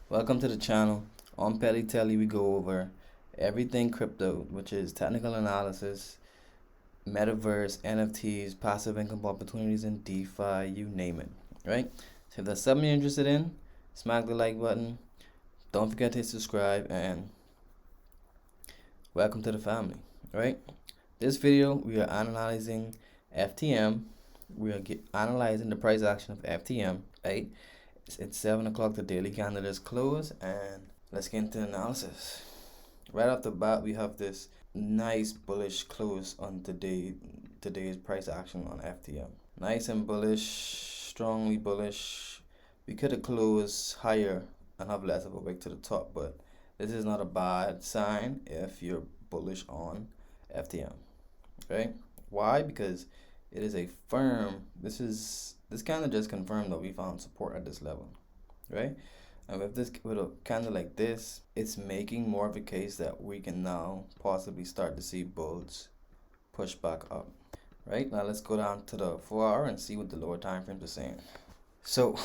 Welcome to the channel. On Pelly Telly, we go over everything crypto, which is technical analysis, metaverse, NFTs, passive income opportunities, and DeFi, you name it, right? So if that's something you're interested in, smack the like button. Don't forget to subscribe, and welcome to the family, right? This video, we are analyzing FTM. We are analyzing the price action of FTM, right? It's 7 o'clock, the daily candle is closed, and let's get into the analysis. Right off the bat, we have this nice bullish close on today's price action on FTM. Nice and bullish, strongly bullish. We could have closed higher and have less of a wick to the top, but this is not a bad sign if you're bullish on FTM, right? Why? Because it is a firm. This kind of just confirmed that we found support at this level, right? And with a candle like this, it's making more of a case that we can now possibly start to see bulls push back up. Right, now let's go down to the 4 hour and see what the lower time frames are saying. So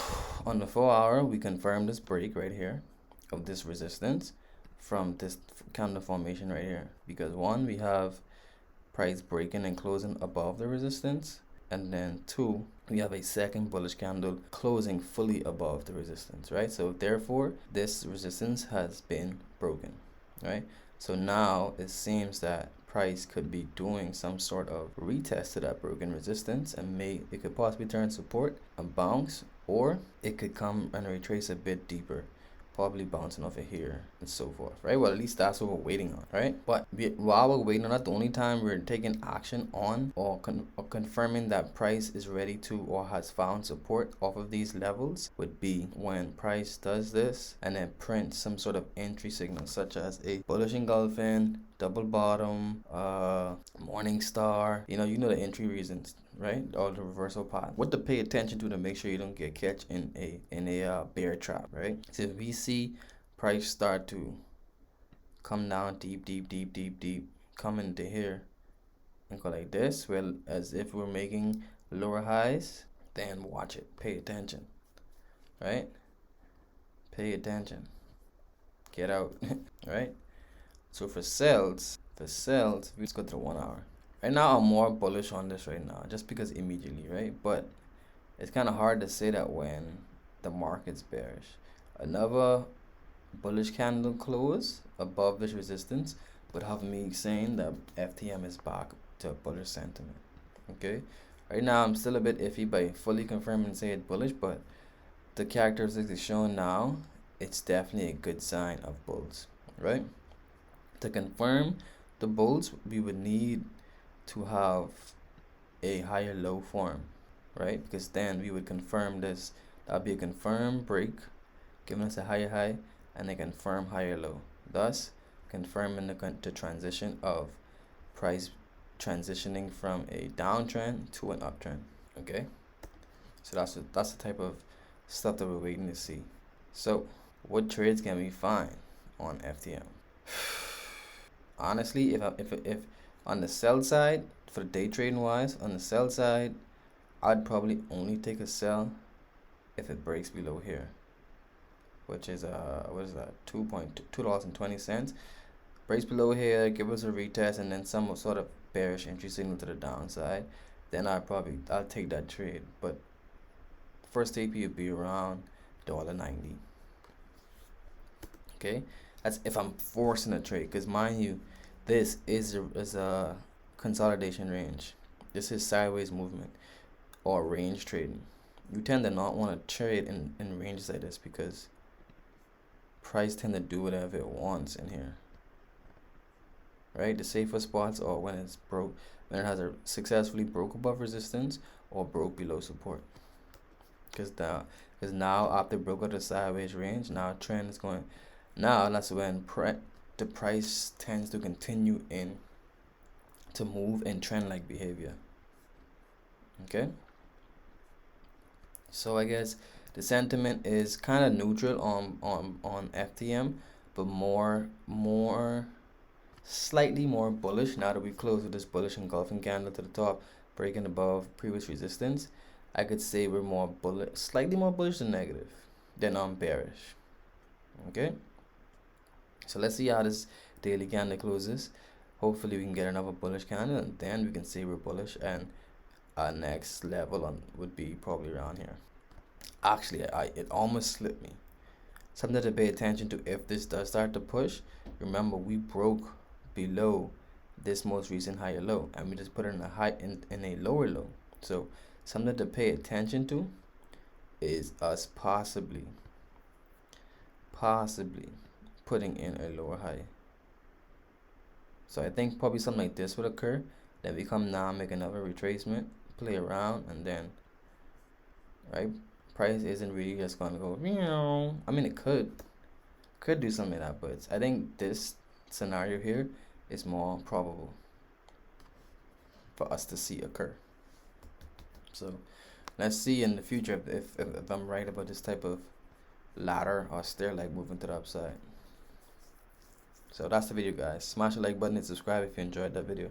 on the 4 hour, we confirmed this break right here of this resistance from this candle formation right here, because one, we have price breaking and closing above the resistance, and then two, we have a second bullish candle closing fully above the resistance, right? So therefore this resistance has been broken, right? So now it seems that price could be doing some sort of retest to that broken resistance, and it could possibly turn support and bounce, or it could come and retrace a bit deeper, probably bouncing off of here and so forth, right? Well, at least that's what we're waiting on, right? But while we're waiting on that, the only time we're taking action on or confirming that price is ready to or has found support off of these levels would be when price does this and then prints some sort of entry signal, such as a bullish engulfing, double bottom, morning star, you know the entry reasons, right? Or the reversal path. What to pay attention to make sure you don't get catch in a bear trap, right? So if we see price start to come down deep, come into here and go like this, well, as if we're making lower highs, then watch it, pay attention, right? Pay attention, get out. Right? So for sells, let's go to the 1 hour. Right now, I'm more bullish on this right now, just because immediately, right? But it's kind of hard to say that when the market's bearish. Another bullish candle close above this resistance would have me saying that FTM is back to bullish sentiment. Okay, right now I'm still a bit iffy by fully confirming and say it's bullish, but the characteristics it's showing now, it's definitely a good sign of bulls, right? To confirm the bulls, we would need to have a higher low form, right? Because then we would confirm this. That would be a confirmed break, giving us a higher high and a confirmed higher low, thus confirming the transition of price transitioning from a downtrend to an uptrend. Okay, so that's the type of stuff that we're waiting to see. So what trades can we find on FTM? Honestly, if on the sell side, for the day trading wise, on the sell side, I'd probably only take a sell if it breaks below here, which is what is that, $2.20. Breaks below here, give us a retest, and then some sort of bearish entry signal to the downside, then I'll take that trade. But first AP would be around $1.90. Okay, that's if I'm forcing a trade, because mind you, this is a consolidation range. This is sideways movement or range trading. You tend to not want to trade in ranges like this, because price tend to do whatever it wants in here, right? The safer spots are when it's broke, when it has successfully broke above resistance or broke below support. Because now after broke out the sideways range, now trend is going. Now that's when the price tends to continue to move in trend-like behavior. Okay. So I guess the sentiment is kind of neutral on FTM, but slightly more bullish now that we closed with this bullish engulfing candle to the top, breaking above previous resistance. I could say we're more bullish, slightly more bullish than negative, than bearish. Okay, so let's see how this daily candle closes. Hopefully we can get another bullish candle, and then we can say we're bullish, and our next level on would be probably around here. Actually, it almost slipped me. Something to pay attention to if this does start to push. Remember, we broke below this most recent higher low, and we just put it in a high in a lower low. So something to pay attention to is us possibly putting in a lower high. So I think probably something like this would occur. Then we come down, make another retracement, play around, and then right, price isn't really just gonna go meow. I mean, it could do something like that, but I think this scenario here is more probable for us to see occur. So let's see in the future if I'm right about this type of ladder or stair like moving to the upside. So that's the video, guys. Smash the like button and subscribe if you enjoyed that video.